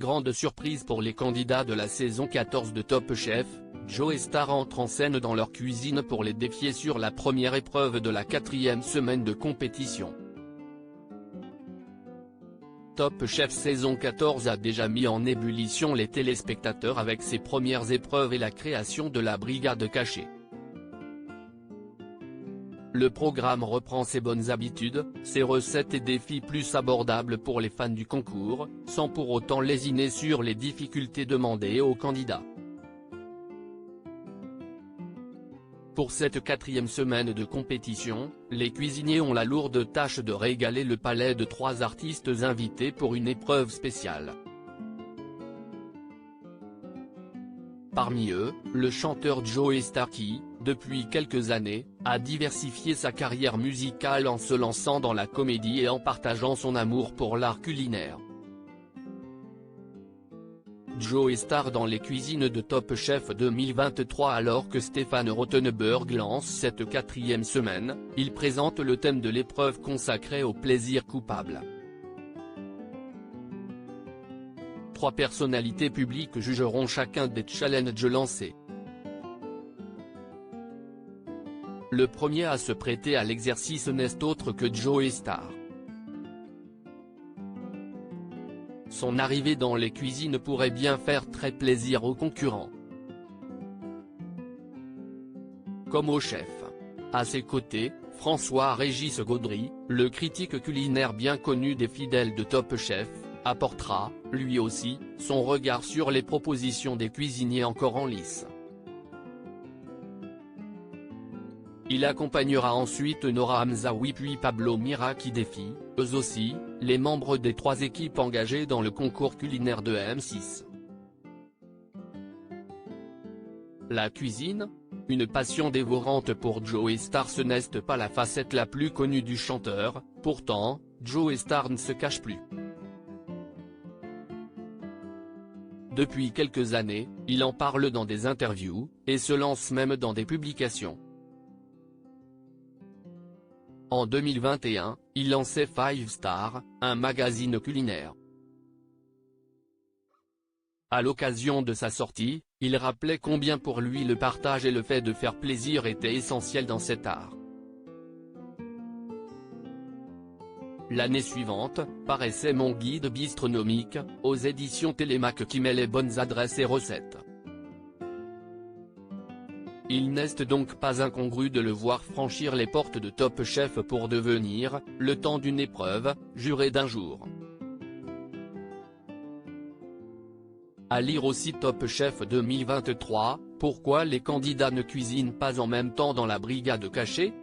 grande surprise pour les candidats de la saison 14 de Top Chef, Joe Star entre en scène dans leur cuisine pour les défier sur la première épreuve de la 4e semaine de compétition. Top Chef saison 14 a déjà mis en ébullition les téléspectateurs avec ses premières épreuves et la création de la brigade cachée. Le programme reprend ses bonnes habitudes, ses recettes et défis plus abordables pour les fans du concours, sans pour autant lésiner sur les difficultés demandées aux candidats. Pour cette 4e semaine de compétition, les cuisiniers ont la lourde tâche de régaler le palais de 3 artistes invités pour une épreuve spéciale. Parmi eux, le chanteur Joe Star qui, depuis quelques années, a diversifié sa carrière musicale en se lançant dans la comédie et en partageant son amour pour l'art culinaire. Joe Star dans les cuisines de Top Chef 2023. Alors que Stéphane Rothenberg lance cette 4e semaine, il présente le thème de l'épreuve consacrée au plaisir coupable. 3 personnalités publiques jugeront chacun des challenges lancés. Le premier à se prêter à l'exercice n'est autre que Joe Star. Son arrivée dans les cuisines pourrait bien faire très plaisir aux concurrents. Comme au chef. À ses côtés, François-Régis Gaudry, le critique culinaire bien connu des fidèles de Top Chef, apportera, lui aussi, son regard sur les propositions des cuisiniers encore en lice. Il accompagnera ensuite Nora Hamzaoui puis Pablo Mira qui défie, eux aussi, les membres des 3 équipes engagées dans le concours culinaire de M6. La cuisine ? Une passion dévorante pour Joe Star. Ce n'est pas la facette la plus connue du chanteur, pourtant, Joe Star ne se cache plus. Depuis quelques années, il en parle dans des interviews, et se lance même dans des publications. En 2021, il lançait 5 Star, un magazine culinaire. À l'occasion de sa sortie, il rappelait combien pour lui le partage et le fait de faire plaisir étaient essentiels dans cet art. L'année suivante, paraissait Mon guide bistronomique, aux éditions Télémac qui met les bonnes adresses et recettes. Il n'est donc pas incongru de le voir franchir les portes de Top Chef pour devenir, le temps d'une épreuve, juré d'un jour. À lire aussi Top Chef 2023, pourquoi les candidats ne cuisinent pas en même temps dans la brigade cachée ?